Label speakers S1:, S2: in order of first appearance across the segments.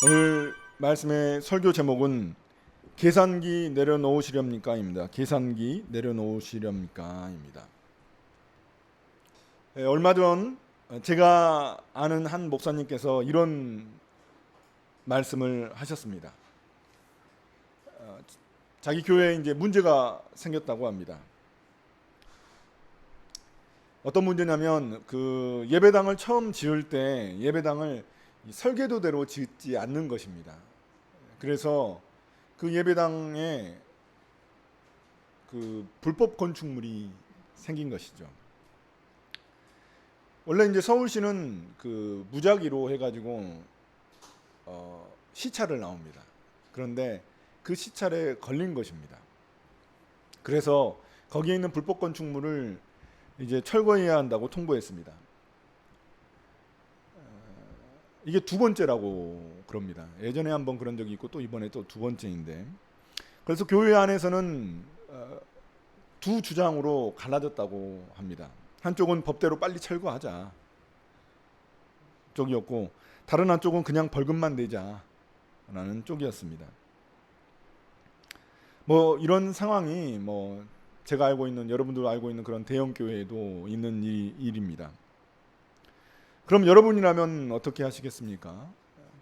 S1: 오늘 말씀의 설교 제목은 계산기 내려놓으시렵니까입니다. 계산기 내려놓으시렵니까입니다. 얼마 전 제가 아는 한 목사님께서 이런 말씀을 하셨습니다. 자기 교회에 이제 문제가 생겼다고 합니다. 어떤 문제냐면 그 예배당을 처음 지을 때 예배당을 설계도대로 짓지 않는 것입니다. 그래서 그 예배당에 그 불법 건축물이 생긴 것이죠. 원래 이제 서울시는 그 무작위로 해가지고 시찰을 나옵니다. 그런데 그 시찰에 걸린 것입니다. 그래서 거기에 있는 불법 건축물을 이제 철거해야 한다고 통보했습니다. 이게 두 번째라고 그럽니다. 예전에 한번 그런 적이 있고 또 이번에 또 두 번째인데, 그래서 교회 안에서는 두 주장으로 갈라졌다고 합니다. 한쪽은 법대로 빨리 철거하자 쪽이었고, 다른 한쪽은 그냥 벌금만 내자라는 쪽이었습니다. 뭐 이런 상황이 뭐 제가 알고 있는, 여러분들 알고 있는 그런 대형 교회에도 있는 일입니다. 그럼 여러분이라면 어떻게 하시겠습니까?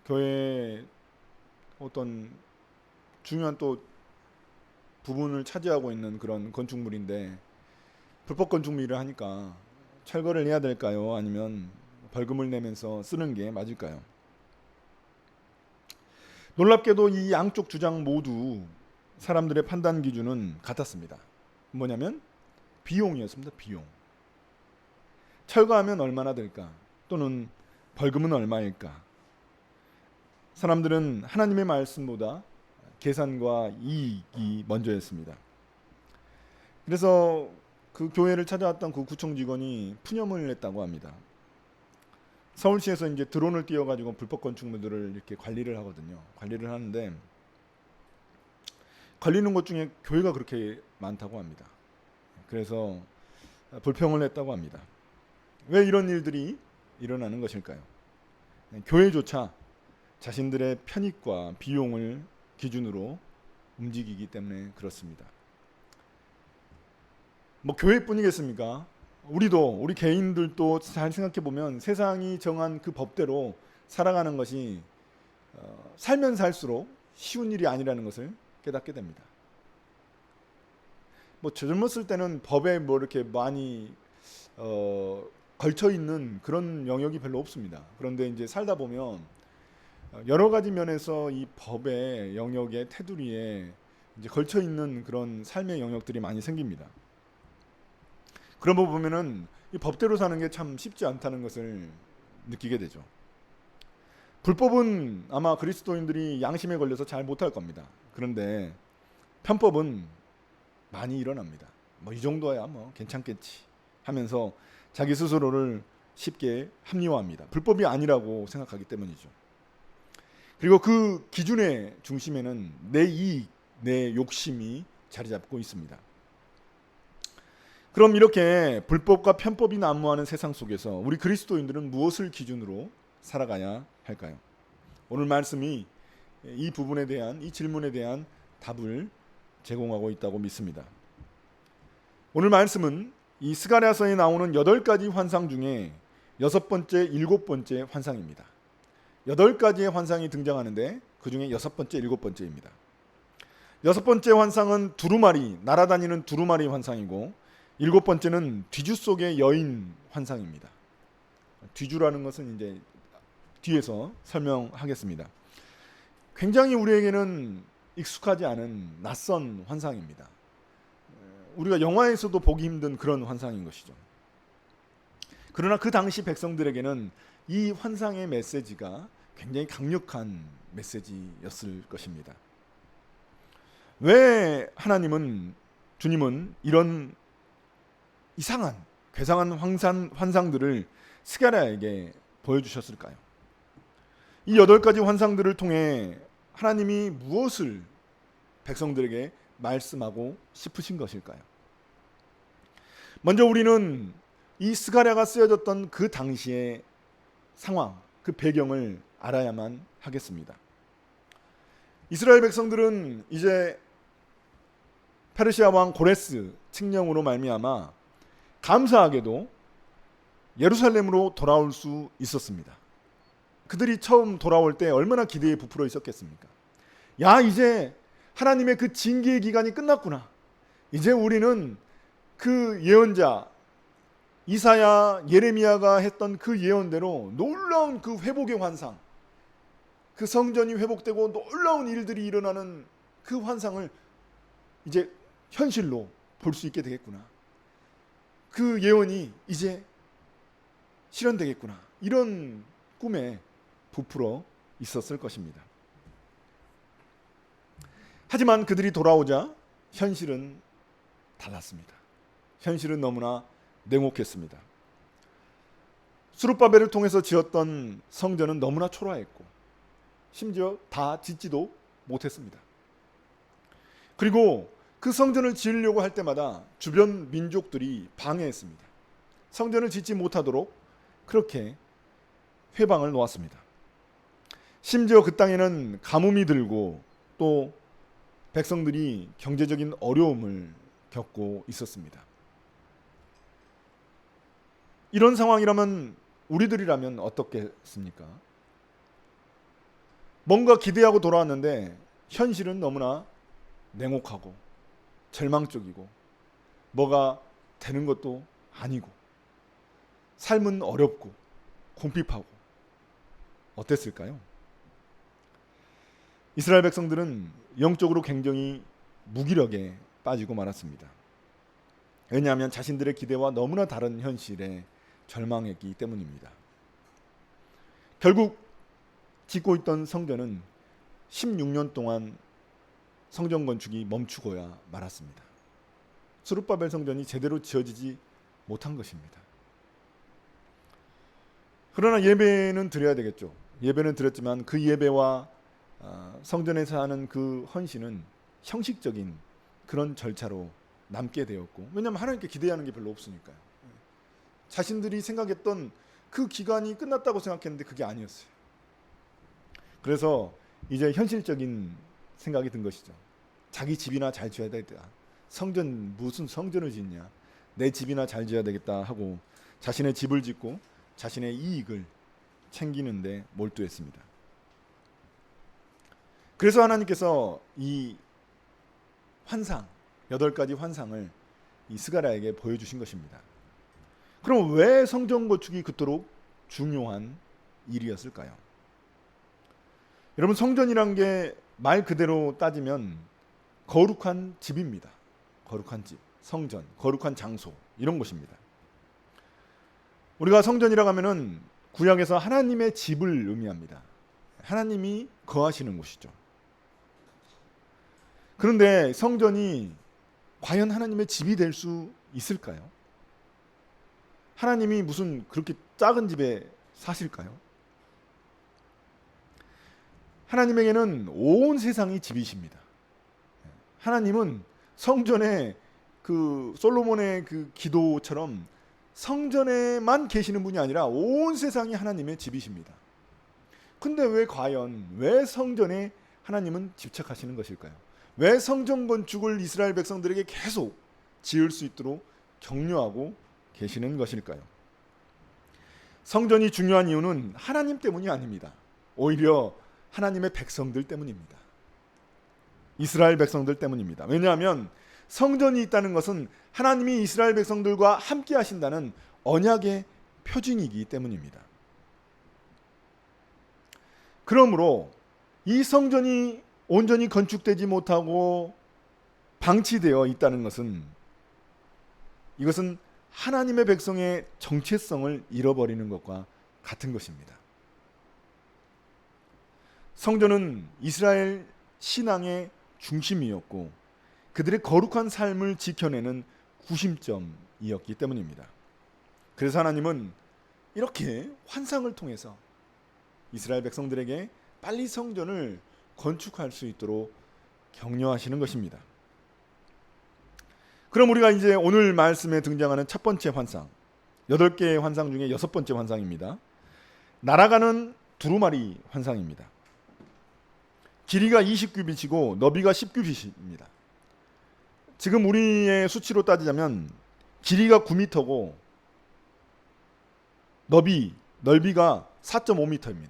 S1: 교회에 어떤 중요한 또 부분을 차지하고 있는 그런 건축물인데 불법 건축물을 하니까 철거를 해야 될까요? 아니면 벌금을 내면서 쓰는 게 맞을까요? 놀랍게도 이 양쪽 주장 모두 사람들의 판단 기준은 같았습니다. 뭐냐면 비용이었습니다. 비용. 철거하면 얼마나 될까? 또는 벌금은 얼마일까? 사람들은 하나님의 말씀보다 계산과 이익이 먼저였습니다. 그래서 그 교회를 찾아왔던 그 구청 직원이 푸념을 냈다고 합니다. 서울시에서 이제 드론을 띄워가지고 불법 건축물들을 이렇게 관리를 하거든요. 관리를 하는데 걸리는 것 중에 교회가 그렇게 많다고 합니다. 그래서 불평을 했다고 합니다. 왜 이런 일들이 일어나는 것일까요? 교회조차 자신들의 편익과 비용을 기준으로 움직이기 때문에 그렇습니다. 뭐 교회뿐이겠습니까? 우리 개인들도 잘 생각해 보면 세상이 정한 그 법대로 살아가는 것이 살면 살수록 쉬운 일이 아니라는 것을 깨닫게 됩니다. 뭐 젊었을 때는 법에 뭐 이렇게 많이 걸쳐 있는 그런 영역이 별로 없습니다. 그런데 이제 살다 보면 여러 가지 면에서 이 법의 영역의 테두리에 이제 걸쳐 있는 그런 삶의 영역들이 많이 생깁니다. 그런 거 보면은 이 법대로 사는 게 참 쉽지 않다는 것을 느끼게 되죠. 불법은 아마 그리스도인들이 양심에 걸려서 잘 못할 겁니다. 그런데 편법은 많이 일어납니다. 뭐 이 정도야 뭐 괜찮겠지 하면서 자기 스스로를 쉽게 합리화합니다. 불법이 아니라고 생각하기 때문이죠. 그리고 그 기준의 중심에는 내 이익, 내 욕심이 자리 잡고 있습니다. 그럼 이렇게 불법과 편법이 난무하는 세상 속에서 우리 그리스도인들은 무엇을 기준으로 살아가야 할까요? 오늘 말씀이 이 부분에 대한, 이 질문에 대한 답을 제공하고 있다고 믿습니다. 오늘 말씀은 이 스가랴서에 나오는 8가지 환상 중에 6번째, 7번째 환상입니다. 8가지의 환상이 등장하는데 그 중에 6번째, 7번째입니다. 6번째 환상은 두루마리, 날아다니는 두루마리 환상이고 7번째는 뒤주 속의 여인 환상입니다. 뒤주라는 것은 이제 뒤에서 설명하겠습니다. 굉장히 우리에게는 익숙하지 않은 낯선 환상입니다. 우리가 영화에서도 보기 힘든 그런 환상인 것이죠. 그러나 그 당시 백성들에게는 이 환상의 메시지가 굉장히 강력한 메시지였을 것입니다. 왜 주님은 이런 이상한 괴상한 환상들을 스가랴에게 보여주셨을까요? 이 8가지 환상들을 통해 하나님이 무엇을 백성들에게 말씀하고 싶으신 것일까요? 먼저 우리는 이 스가랴가 쓰여졌던 그 당시의 상황, 그 배경을 알아야만 하겠습니다. 이스라엘 백성들은 이제 페르시아 왕 고레스 칙령으로 말미암아 감사하게도 예루살렘으로 돌아올 수 있었습니다. 그들이 처음 돌아올 때 얼마나 기대에 부풀어 있었겠습니까? 야, 이제 하나님의 그 징계의 기간이 끝났구나. 이제 우리는 그 예언자 이사야, 예레미야가 했던 그 예언대로 놀라운 그 회복의 환상, 그 성전이 회복되고 놀라운 일들이 일어나는 그 환상을 이제 현실로 볼 수 있게 되겠구나. 그 예언이 이제 실현되겠구나. 이런 꿈에 부풀어 있었을 것입니다. 하지만 그들이 돌아오자 현실은 달랐습니다. 현실은 너무나 냉혹했습니다. 스룹바벨을 통해서 지었던 성전은 너무나 초라했고 심지어 다 짓지도 못했습니다. 그리고 그 성전을 지으려고 할 때마다 주변 민족들이 방해했습니다. 성전을 짓지 못하도록 그렇게 회방을 놓았습니다. 심지어 그 땅에는 가뭄이 들고 또 백성들이 경제적인 어려움을 겪고 있었습니다. 이런 상황이라면 우리들이라면 어떻겠습니까? 뭔가 기대하고 돌아왔는데 현실은 너무나 냉혹하고 절망적이고 뭐가 되는 것도 아니고 삶은 어렵고 궁핍하고 어땠을까요? 이스라엘 백성들은 영적으로 굉장히 무기력에 빠지고 말았습니다. 왜냐하면 자신들의 기대와 너무나 다른 현실에 절망했기 때문입니다. 결국 짓고 있던 성전은 16년 동안 성전 건축이 멈추고야 말았습니다. 스룹바벨 성전이 제대로 지어지지 못한 것입니다. 그러나 예배는 드려야 되겠죠. 예배는 드렸지만 그 예배와 성전에서 하는 그 헌신은 형식적인 그런 절차로 남게 되었고, 왜냐하면 하나님께 기대하는 게 별로 없으니까요. 자신들이 생각했던 그 기간이 끝났다고 생각했는데 그게 아니었어요. 그래서 이제 현실적인 생각이 든 것이죠. 자기 집이나 잘 지어야 되겠다. 성전, 무슨 성전을 짓냐. 내 집이나 잘 지어야 되겠다 하고 자신의 집을 짓고 자신의 이익을 챙기는데 몰두했습니다. 그래서 하나님께서 이 환상, 8가지 환상을 이 스가랴에게 보여주신 것입니다. 그럼 왜 성전 건축이 그토록 중요한 일이었을까요? 여러분, 성전이란 게 말 그대로 따지면 거룩한 집입니다. 거룩한 집, 성전, 거룩한 장소, 이런 것입니다. 우리가 성전이라고 하면은 구약에서 하나님의 집을 의미합니다. 하나님이 거하시는 곳이죠. 그런데 성전이 과연 하나님의 집이 될 수 있을까요? 하나님이 무슨 그렇게 작은 집에 사실까요? 하나님에게는 온 세상이 집이십니다. 하나님은 성전에 그 솔로몬의 그 기도처럼 성전에만 계시는 분이 아니라 온 세상이 하나님의 집이십니다. 근데 왜 성전에 하나님은 집착하시는 것일까요? 왜 성전 건축을 이스라엘 백성들에게 계속 지을 수 있도록 격려하고 계시는 것일까요? 성전이 중요한 이유는 하나님 때문이 아닙니다. 오히려 하나님의 백성들 때문입니다. 이스라엘 백성들 때문입니다. 왜냐하면 성전이 있다는 것은 하나님이 이스라엘 백성들과 함께 하신다는 언약의 표징이기 때문입니다. 그러므로 이 성전이 온전히 건축되지 못하고 방치되어 있다는 것은 이것은 하나님의 백성의 정체성을 잃어버리는 것과 같은 것입니다. 성전은 이스라엘 신앙의 중심이었고 그들의 거룩한 삶을 지켜내는 구심점이었기 때문입니다. 그래서 하나님은 이렇게 환상을 통해서 이스라엘 백성들에게 빨리 성전을 건축할 수 있도록 격려하시는 것입니다. 그럼 우리가 이제 오늘 말씀에 등장하는 첫 번째 환상, 8개의 환상 중에 6번째 환상입니다. 날아가는 두루마리 환상입니다. 길이가 20규빗이고 너비가 10규빗입니다. 지금 우리의 수치로 따지자면 길이가 9m고 넓이가 4.5m입니다.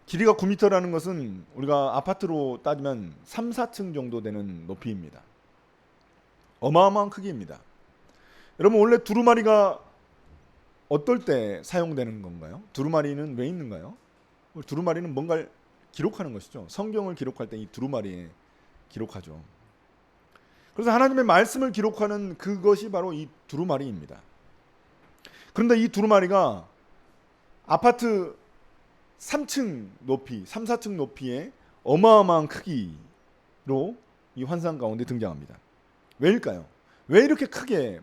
S1: 길이가 9m라는 것은 우리가 아파트로 따지면 3, 4층 정도 되는 높이입니다. 어마어마한 크기입니다. 여러분, 원래 두루마리가 어떨 때 사용되는 건가요? 두루마리는 왜 있는가요? 두루마리는 뭔가를 기록하는 것이죠. 성경을 기록할 때 이 두루마리에 기록하죠. 그래서 하나님의 말씀을 기록하는 그것이 바로 이 두루마리입니다. 그런데 이 두루마리가 아파트 3층 높이, 3, 4층 높이의 어마어마한 크기로 이 환상 가운데 등장합니다. 왜일까요? 왜 이렇게 크게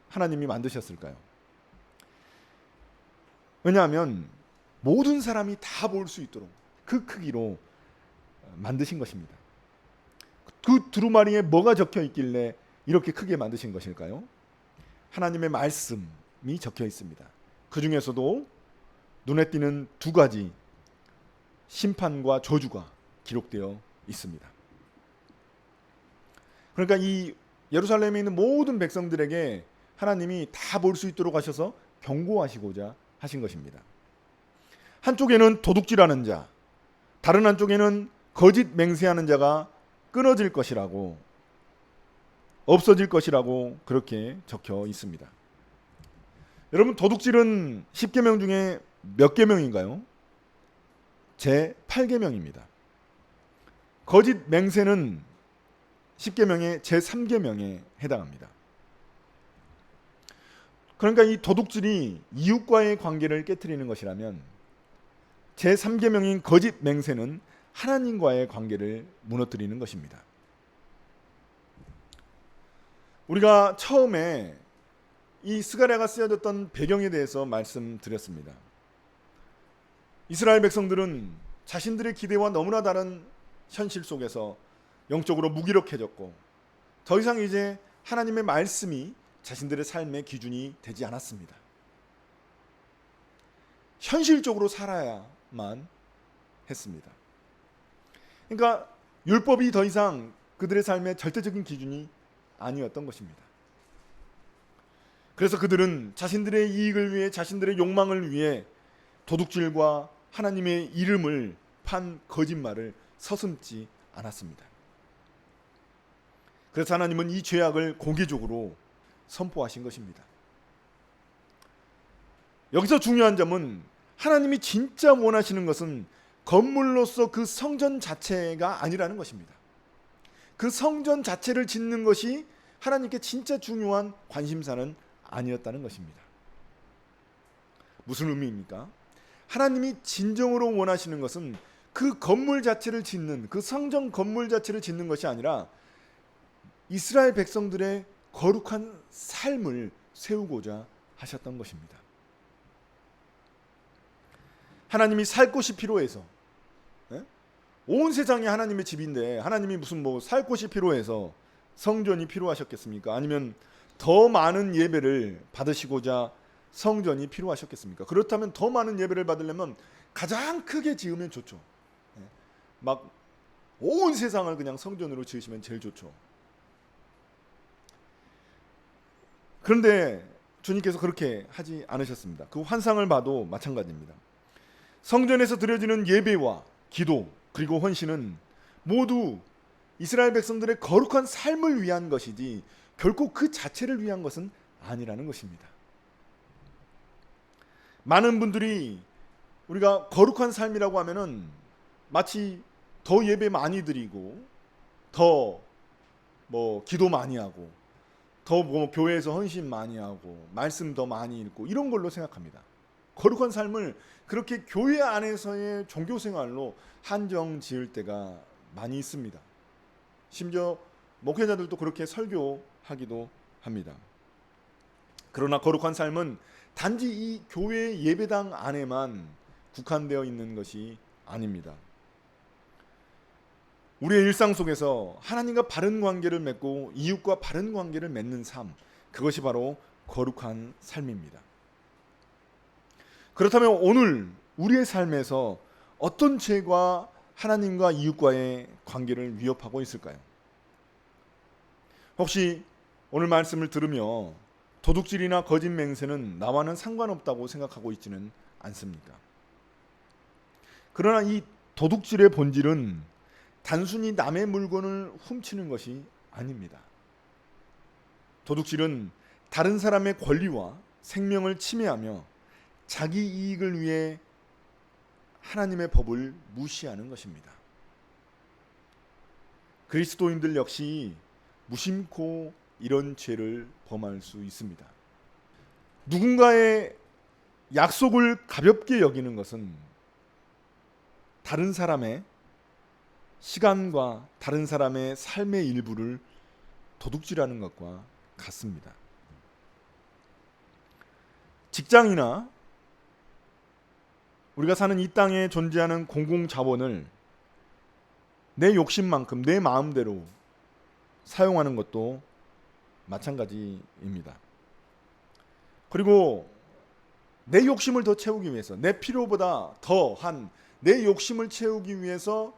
S1: 하나님이 만드셨을까요? 왜냐하면 모든 사람이 다 볼 수 있도록 그 크기로 만드신 것입니다. 그 두루마리에 뭐가 적혀 있길래 이렇게 크게 만드신 것일까요? 하나님의 말씀이 적혀 있습니다. 그 중에서도 눈에 띄는 두 가지 심판과 저주가 기록되어 있습니다. 그러니까 이 예루살렘에 있는 모든 백성들에게 하나님이 다 볼 수 있도록 하셔서 경고하시고자 하신 것입니다. 한쪽에는 도둑질하는 자, 다른 한쪽에는 거짓 맹세하는 자가 끊어질 것이라고, 없어질 것이라고 그렇게 적혀 있습니다. 여러분, 도둑질은 10계명 중에 몇 계명인가요? 제 8계명입니다. 거짓 맹세는 10계명의 제 3계명에 해당합니다. 그러니까 이 도둑질이 이웃과의 관계를 깨트리는 것이라면 제 3계명인 거짓 맹세는 하나님과의 관계를 무너뜨리는 것입니다. 우리가 처음에 이 스가랴가 쓰여졌던 배경에 대해서 말씀드렸습니다. 이스라엘 백성들은 자신들의 기대와 너무나 다른 현실 속에서 영적으로 무기력해졌고 더 이상 이제 하나님의 말씀이 자신들의 삶의 기준이 되지 않았습니다. 현실적으로 살아야만 했습니다. 그러니까 율법이 더 이상 그들의 삶의 절대적인 기준이 아니었던 것입니다. 그래서 그들은 자신들의 이익을 위해, 자신들의 욕망을 위해 도둑질과 하나님의 이름을 판 거짓말을 서슴지 않았습니다. 그래서 하나님은 이 죄악을 공개적으로 선포하신 것입니다. 여기서 중요한 점은 하나님이 진짜 원하시는 것은 건물로서 그 성전 자체가 아니라는 것입니다. 그 성전 자체를 짓는 것이 하나님께 진짜 중요한 관심사는 아니었다는 것입니다. 무슨 의미입니까? 하나님이 진정으로 원하시는 것은 그 건물 자체를 짓는, 그 성전 건물 자체를 짓는 것이 아니라 이스라엘 백성들의 거룩한 삶을 세우고자 하셨던 것입니다. 하나님이 살 곳이 필요해서, 온 세상이 하나님의 집인데 하나님이 무슨 살 곳이 필요해서 성전이 필요하셨겠습니까? 아니면 더 많은 예배를 받으시고자 성전이 필요하셨겠습니까? 그렇다면 더 많은 예배를 받으려면 가장 크게 지으면 좋죠. 막 온 세상을 그냥 성전으로 지으시면 제일 좋죠. 그런데 주님께서 그렇게 하지 않으셨습니다. 그 환상을 봐도 마찬가지입니다. 성전에서 드려지는 예배와 기도 그리고 헌신은 모두 이스라엘 백성들의 거룩한 삶을 위한 것이지 결코 그 자체를 위한 것은 아니라는 것입니다. 많은 분들이 우리가 거룩한 삶이라고 하면은 마치 더 예배 많이 드리고 더 기도 많이 하고 더 교회에서 헌신 많이 하고 말씀 더 많이 읽고 이런 걸로 생각합니다. 거룩한 삶을 그렇게 교회 안에서의 종교 생활로 한정 지을 때가 많이 있습니다. 심지어 목회자들도 그렇게 설교하기도 합니다. 그러나 거룩한 삶은 단지 이 교회 예배당 안에만 국한되어 있는 것이 아닙니다. 우리의 일상 속에서 하나님과 바른 관계를 맺고 이웃과 바른 관계를 맺는 삶, 그것이 바로 거룩한 삶입니다. 그렇다면 오늘 우리의 삶에서 어떤 죄가 하나님과 이웃과의 관계를 위협하고 있을까요? 혹시 오늘 말씀을 들으며 도둑질이나 거짓 맹세는 나와는 상관없다고 생각하고 있지는 않습니까? 그러나 이 도둑질의 본질은 단순히 남의 물건을 훔치는 것이 아닙니다. 도둑질은 다른 사람의 권리와 생명을 침해하며 자기 이익을 위해 하나님의 법을 무시하는 것입니다. 그리스도인들 역시 무심코 이런 죄를 범할 수 있습니다. 누군가의 약속을 가볍게 여기는 것은 다른 사람의 시간과 다른 사람의 삶의 일부를 도둑질하는 것과 같습니다. 직장이나 우리가 사는 이 땅에 존재하는 공공자원을 내 욕심만큼 내 마음대로 사용하는 것도 마찬가지입니다. 그리고 내 욕심을 더 채우기 위해서, 내 필요보다 더한 내 욕심을 채우기 위해서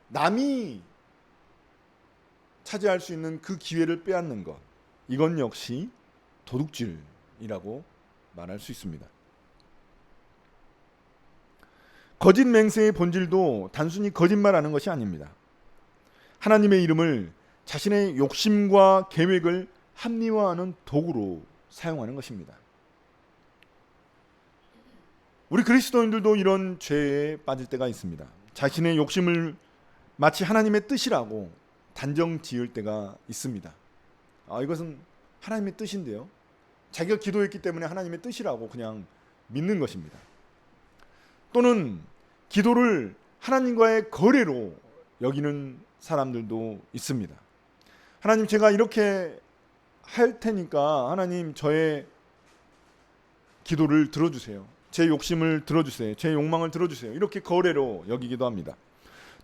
S1: 남이 차지할 수 있는 그 기회를 빼앗는 것, 이건 역시 도둑질이라고 말할 수 있습니다. 거짓 맹세의 본질도 단순히 거짓말하는 것이 아닙니다. 하나님의 이름을 자신의 욕심과 계획을 합리화하는 도구로 사용하는 것입니다. 우리 그리스도인들도 이런 죄에 빠질 때가 있습니다. 자신의 욕심을 마치 하나님의 뜻이라고 단정 지을 때가 있습니다. 이것은 하나님의 뜻인데요. 자기가 기도했기 때문에 하나님의 뜻이라고 그냥 믿는 것입니다. 또는 기도를 하나님과의 거래로 여기는 사람들도 있습니다. 하나님, 제가 이렇게 할 테니까 하나님 저의 기도를 들어주세요. 제 욕심을 들어주세요. 제 욕망을 들어주세요. 이렇게 거래로 여기기도 합니다.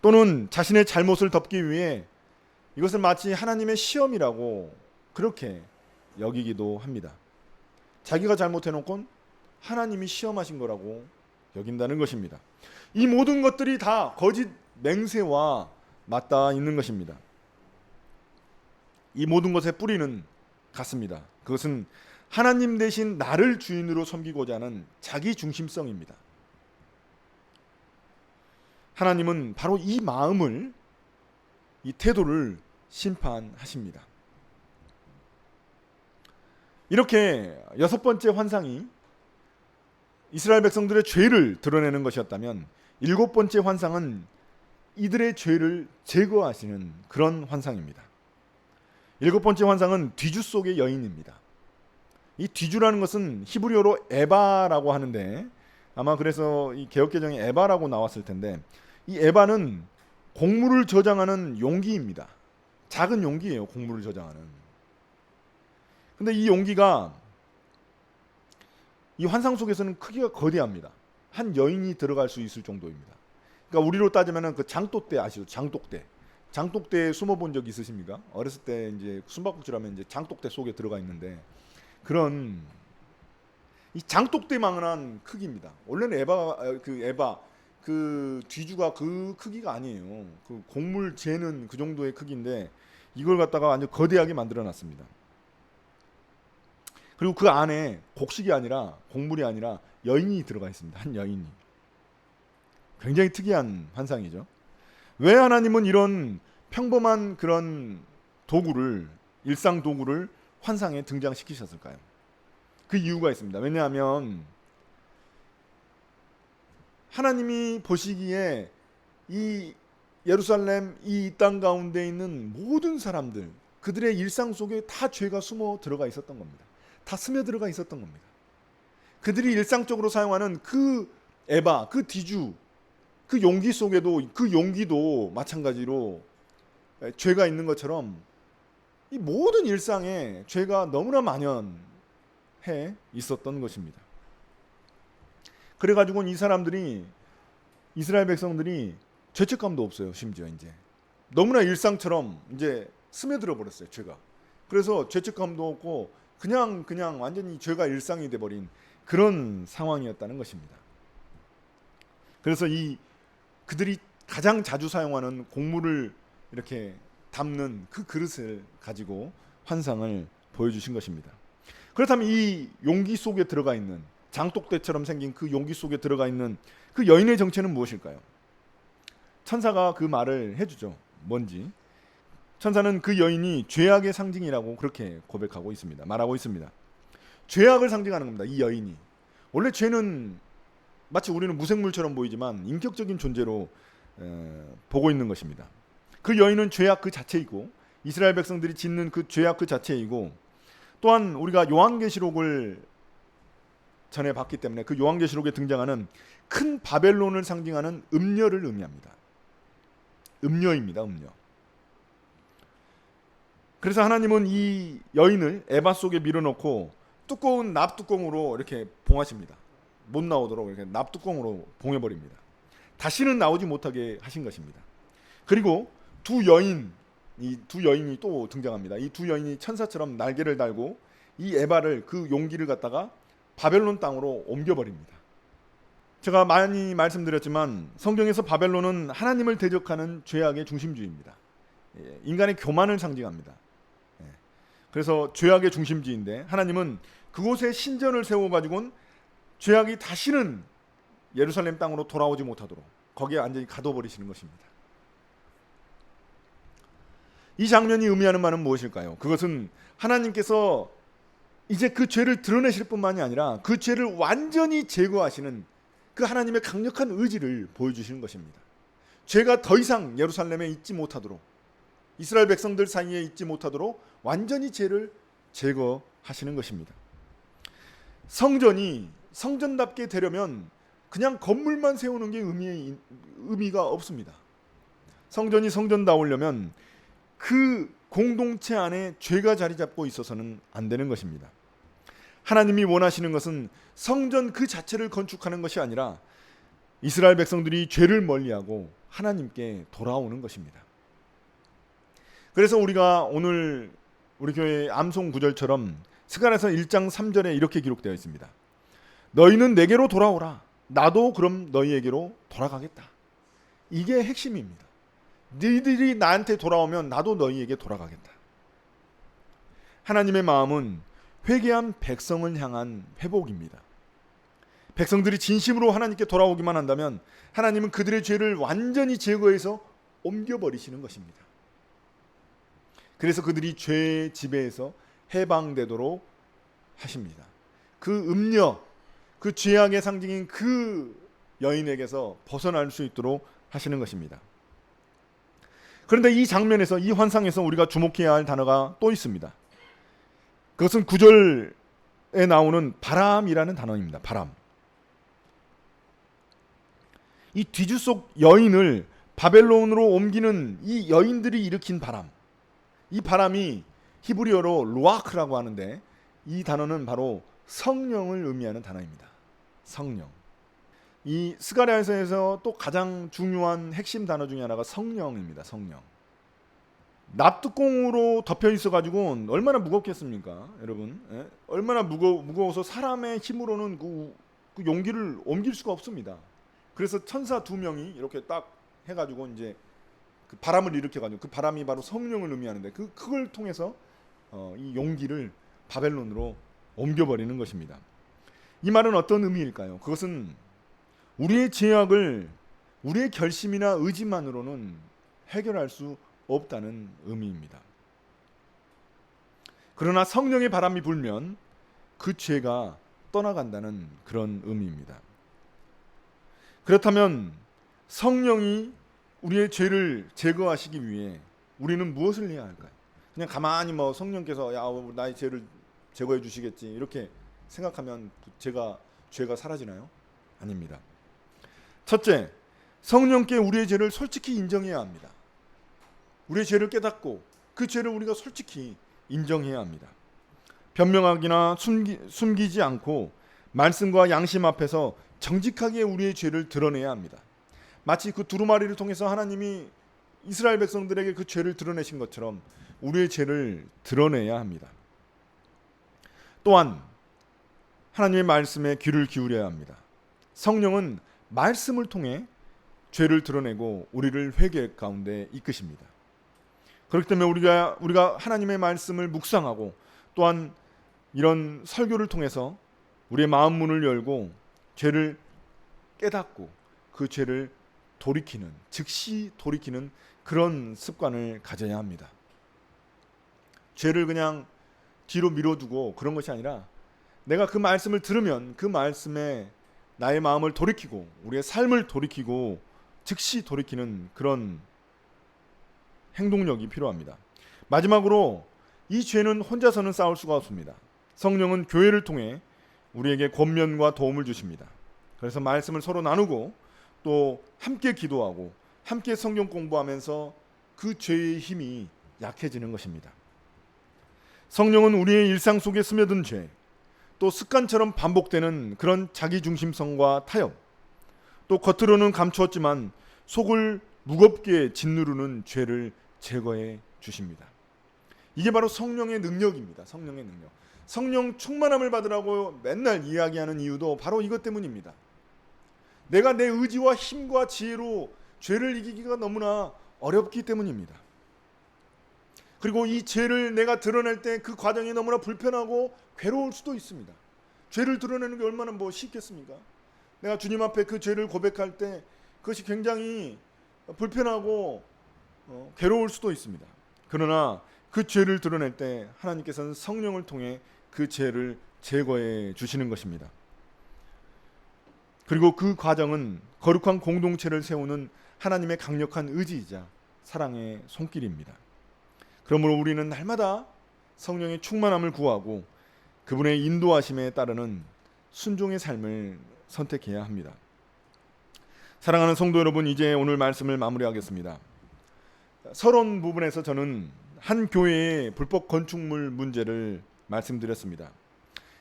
S1: 또는 자신의 잘못을 덮기 위해 이것을 마치 하나님의 시험이라고 그렇게 여기기도 합니다. 자기가 잘못해놓고 하나님이 시험하신 거라고 여긴다는 것입니다. 이 모든 것들이 다 거짓 맹세와 맞닿아 있는 것입니다. 이 모든 것의 뿌리는 같습니다. 그것은 하나님 대신 나를 주인으로 섬기고자 하는 자기 중심성입니다. 하나님은 바로 이 마음을, 이 태도를 심판하십니다. 이렇게 여섯 번째 환상이 이스라엘 백성들의 죄를 드러내는 것이었다면, 일곱 번째 환상은 이들의 죄를 제거하시는 그런 환상입니다. 일곱 번째 환상은 뒤주 속의 여인입니다. 이 뒤주라는 것은 히브리어로 에바라고 하는데, 아마 그래서 이 개역개정에 에바라고 나왔을 텐데, 이 에바는 곡물을 저장하는 용기입니다. 작은 용기예요. 곡물을 저장하는. 근데 이 용기가 이 환상 속에서는 크기가 거대합니다. 한 여인이 들어갈 수 있을 정도입니다. 그러니까 우리로 따지면은 그 장독대 아시죠? 장독대. 장독대에 숨어본 적 있으십니까? 어렸을 때 이제 숨바꼭질하면 이제 장독대 속에 들어가 있는데, 그런 이 장독대만한 크기입니다. 원래는 에바 그 뒤주가 그 크기가 아니에요. 그 곡물 재는 그 정도의 크기인데 이걸 갖다가 완전 거대하게 만들어 놨습니다. 그리고 그 안에 곡식이 아니라, 곡물이 아니라 여인이 들어가 있습니다. 한 여인이. 굉장히 특이한 환상이죠. 왜 하나님은 이런 평범한 그런 도구를, 일상 도구를 환상에 등장시키셨을까요? 그 이유가 있습니다. 왜냐하면 하나님이 보시기에 이 예루살렘, 이 땅 가운데 있는 모든 사람들, 그들의 일상 속에 다 죄가 숨어 들어가 있었던 겁니다. 다 스며들어가 있었던 겁니다. 그들이 일상적으로 사용하는 그 에바, 그 뒤주, 그 용기 속에도, 그 용기도 마찬가지로 죄가 있는 것처럼 이 모든 일상에 죄가 너무나 만연해 있었던 것입니다. 그래가지고 이 사람들이, 이스라엘 백성들이 죄책감도 없어요. 심지어 이제 너무나 일상처럼 이제 스며들어 버렸어요, 죄가. 그래서 죄책감도 없고 그냥 완전히 죄가 일상이 돼버린 그런 상황이었다는 것입니다. 그래서 그들이 가장 자주 사용하는 곡물을 이렇게 담는 그 그릇을 가지고 환상을 보여주신 것입니다. 그렇다면 이 용기 속에 들어가 있는, 장독대처럼 생긴 그 용기 속에 들어가 있는 그 여인의 정체는 무엇일까요? 천사가 그 말을 해주죠. 뭔지. 천사는 그 여인이 죄악의 상징이라고 그렇게 고백하고 있습니다. 말하고 있습니다. 죄악을 상징하는 겁니다. 이 여인이. 원래 죄는 마치 우리는 무생물처럼 보이지만 인격적인 존재로 보고 있는 것입니다. 그 여인은 죄악 그 자체이고, 이스라엘 백성들이 짓는 그 죄악 그 자체이고, 또한 우리가 요한계시록을 전에 봤기 때문에 그 요한계시록에 등장하는 큰 바벨론을 상징하는 음녀를 의미합니다. 음녀입니다. 음녀. 그래서 하나님은 이 여인을 에바 속에 밀어넣고 두꺼운 납뚜껑으로 이렇게 봉하십니다. 못 나오도록 이렇게 납뚜껑으로 봉해버립니다. 다시는 나오지 못하게 하신 것입니다. 그리고 이 두 여인이 또 등장합니다. 이 두 여인이 천사처럼 날개를 달고 이 에바를, 그 용기를 갖다가 바벨론 땅으로 옮겨버립니다. 제가 많이 말씀드렸지만 성경에서 바벨론은 하나님을 대적하는 죄악의 중심지입니다. 인간의 교만을 상징합니다. 그래서 죄악의 중심지인데 하나님은 그곳에 신전을 세워가지고는 죄악이 다시는 예루살렘 땅으로 돌아오지 못하도록 거기에 완전히 가둬버리시는 것입니다. 이 장면이 의미하는 바는 무엇일까요? 그것은 하나님께서 이제 그 죄를 드러내실 뿐만이 아니라 그 죄를 완전히 제거하시는 그 하나님의 강력한 의지를 보여주시는 것입니다. 죄가 더 이상 예루살렘에 있지 못하도록, 이스라엘 백성들 사이에 있지 못하도록 완전히 죄를 제거하시는 것입니다. 성전이 성전답게 되려면 그냥 건물만 세우는 게 의미가 없습니다. 성전이 성전다우려면 그 공동체 안에 죄가 자리 잡고 있어서는 안 되는 것입니다. 하나님이 원하시는 것은 성전 그 자체를 건축하는 것이 아니라 이스라엘 백성들이 죄를 멀리하고 하나님께 돌아오는 것입니다. 그래서 우리가 오늘 우리 교회 암송 구절처럼 스가랴서 1장 3절에 이렇게 기록되어 있습니다. 너희는 내게로 돌아오라. 나도 그럼 너희에게로 돌아가겠다. 이게 핵심입니다. 너희들이 나한테 돌아오면 나도 너희에게 돌아가겠다. 하나님의 마음은 회개한 백성을 향한 회복입니다. 백성들이 진심으로 하나님께 돌아오기만 한다면 하나님은 그들의 죄를 완전히 제거해서 옮겨버리시는 것입니다. 그래서 그들이 죄의 지배에서 해방되도록 하십니다. 그 음녀, 그 죄악의 상징인 그 여인에게서 벗어날 수 있도록 하시는 것입니다. 그런데 이 장면에서, 이 환상에서 우리가 주목해야 할 단어가 또 있습니다. 그것은 9절에 나오는 바람이라는 단어입니다. 바람. 이 뒤주속 여인을 바벨론으로 옮기는 이 여인들이 일으킨 바람, 이 바람이 히브리어로 루아크라고 하는데 이 단어는 바로 성령을 의미하는 단어입니다. 성령. 이 스가랴서에서 또 가장 중요한 핵심 단어 중에 하나가 성령입니다. 성령. 납뚜껑으로 덮여 있어가지고 얼마나 무겁겠습니까, 여러분? 예? 얼마나 무거워서 사람의 힘으로는 그 용기를 옮길 수가 없습니다. 그래서 천사 2명이 이렇게 딱 해가지고 이제 그 바람을 일으켜가지고, 그 바람이 바로 성령을 의미하는데 그걸 통해서 이 용기를 바벨론으로 옮겨버리는 것입니다. 이 말은 어떤 의미일까요? 그것은 우리의 죄악을 우리의 결심이나 의지만으로는 해결할 수 없다는 의미입니다. 그러나 성령의 바람이 불면 그 죄가 떠나간다는 그런 의미입니다. 그렇다면 성령이 우리의 죄를 제거하시기 위해 우리는 무엇을 해야 할까요? 그냥 가만히 성령께서 나의 죄를 제거해 주시겠지 이렇게 생각하면 죄가 사라지나요? 아닙니다. 첫째, 성령께 우리의 죄를 솔직히 인정해야 합니다. 우리의 죄를 깨닫고 그 죄를 우리가 솔직히 인정해야 합니다. 변명하기나 숨기지 않고 말씀과 양심 앞에서 정직하게 우리의 죄를 드러내야 합니다. 마치 그 두루마리를 통해서 하나님이 이스라엘 백성들에게 그 죄를 드러내신 것처럼 우리의 죄를 드러내야 합니다. 또한 하나님의 말씀에 귀를 기울여야 합니다. 성령은 말씀을 통해 죄를 드러내고 우리를 회개 가운데 이끄십니다. 그렇기 때문에 우리가 하나님의 말씀을 묵상하고 또한 이런 설교를 통해서 우리의 마음 문을 열고 죄를 깨닫고 그 죄를 즉시 돌이키는 그런 습관을 가져야 합니다. 죄를 그냥 뒤로 밀어두고 그런 것이 아니라 내가 그 말씀을 들으면 그 말씀에 나의 마음을 돌이키고 우리의 삶을 돌이키고 즉시 돌이키는 그런 행동력이 필요합니다. 마지막으로 이 죄는 혼자서는 싸울 수가 없습니다. 성령은 교회를 통해 우리에게 권면과 도움을 주십니다. 그래서 말씀을 서로 나누고 또 함께 기도하고 함께 성경 공부하면서 그 죄의 힘이 약해지는 것입니다. 성령은 우리의 일상 속에 스며든 죄, 또 습관처럼 반복되는 그런 자기중심성과 타협, 또 겉으로는 감추었지만 속을 무겁게 짓누르는 죄를 제거해 주십니다. 이게 바로 성령의 능력입니다. 성령의 능력. 성령 충만함을 받으라고 맨날 이야기하는 이유도 바로 이것 때문입니다. 내가 내 의지와 힘과 지혜로 죄를 이기기가 너무나 어렵기 때문입니다. 그리고 이 죄를 내가 드러낼 때 그 과정이 너무나 불편하고 괴로울 수도 있습니다. 죄를 드러내는 게 얼마나 쉽겠습니까? 내가 주님 앞에 그 죄를 고백할 때 그것이 굉장히 불편하고 괴로울 수도 있습니다. 그러나 그 죄를 드러낼 때 하나님께서는 성령을 통해 그 죄를 제거해 주시는 것입니다. 그리고 그 과정은 거룩한 공동체를 세우는 하나님의 강력한 의지이자 사랑의 손길입니다. 그러므로 우리는 날마다 성령의 충만함을 구하고 그분의 인도하심에 따르는 순종의 삶을 선택해야 합니다. 사랑하는 성도 여러분, 이제 오늘 말씀을 마무리하겠습니다. 서론 부분에서 저는 한 교회의 불법 건축물 문제를 말씀드렸습니다.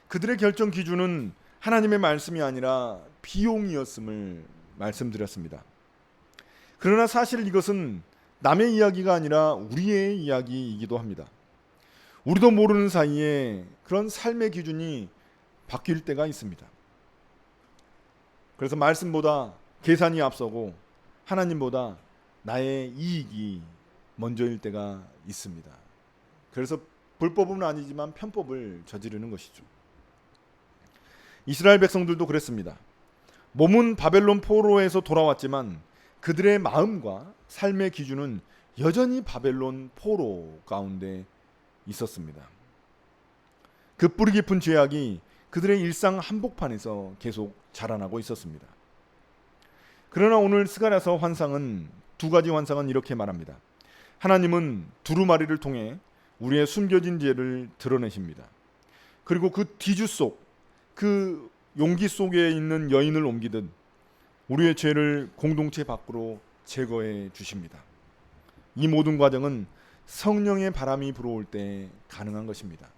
S1: 그들의 결정 기준은 하나님의 말씀이 아니라 비용이었음을 말씀드렸습니다. 그러나 사실 이것은 남의 이야기가 아니라 우리의 이야기이기도 합니다. 우리도 모르는 사이에 그런 삶의 기준이 바뀔 때가 있습니다. 그래서 말씀보다 계산이 앞서고 하나님보다 나의 이익이 먼저일 때가 있습니다. 그래서 불법은 아니지만 편법을 저지르는 것이죠. 이스라엘 백성들도 그랬습니다. 몸은 바벨론 포로에서 돌아왔지만 그들의 마음과 삶의 기준은 여전히 바벨론 포로 가운데 있었습니다. 그 뿌리 깊은 죄악이 그들의 일상 한복판에서 계속 자라나고 있었습니다. 그러나 오늘 스가랴서 환상은 두 가지 환상은 이렇게 말합니다. 하나님은 두루마리를 통해 우리의 숨겨진 죄를 드러내십니다. 그리고 그 뒤주 속, 그 용기 속에 있는 여인을 옮기듯 우리의 죄를 공동체 밖으로 제거해 주십니다. 이 모든 과정은 성령의 바람이 불어올 때 가능한 것입니다.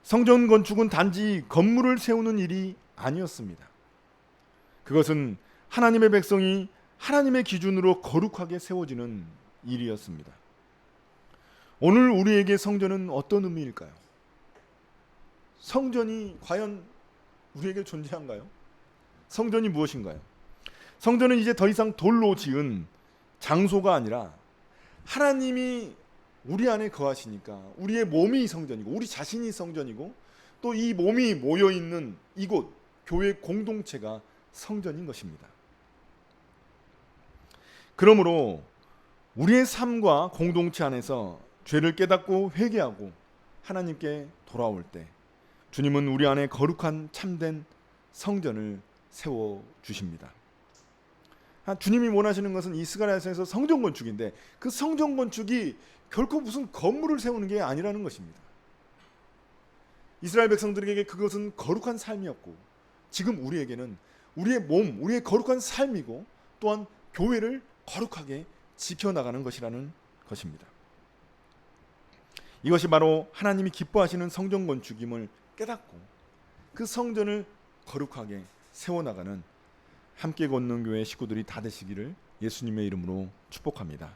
S1: 성전 건축은 단지 건물을 세우는 일이 아니었습니다. 그것은 하나님의 백성이 하나님의 기준으로 거룩하게 세워지는 일이었습니다. 오늘 우리에게 성전은 어떤 의미일까요? 성전이 과연 우리에게 존재한가요? 성전이 무엇인가요? 성전은 이제 더 이상 돌로 지은 장소가 아니라 하나님이 우리 안에 거하시니까 우리의 몸이 성전이고 우리 자신이 성전이고 또 이 몸이 모여있는 이곳 교회 공동체가 성전인 것입니다. 그러므로 우리의 삶과 공동체 안에서 죄를 깨닫고 회개하고 하나님께 돌아올 때 주님은 우리 안에 거룩한 참된 성전을 세워주십니다. 주님이 원하시는 것은 이 스가랴서에서 성전 건축인데 그 성전 건축이 결코 무슨 건물을 세우는 게 아니라는 것입니다. 이스라엘 백성들에게 그것은 거룩한 삶이었고 지금 우리에게는 우리의 몸, 우리의 거룩한 삶이고 또한 교회를 거룩하게 지켜나가는 것이라는 것입니다. 이것이 바로 하나님이 기뻐하시는 성전 건축임을 깨닫고 그 성전을 거룩하게 세워나가는 함께 걷는 교회 식구들이 다 되시기를 예수님의 이름으로 축복합니다.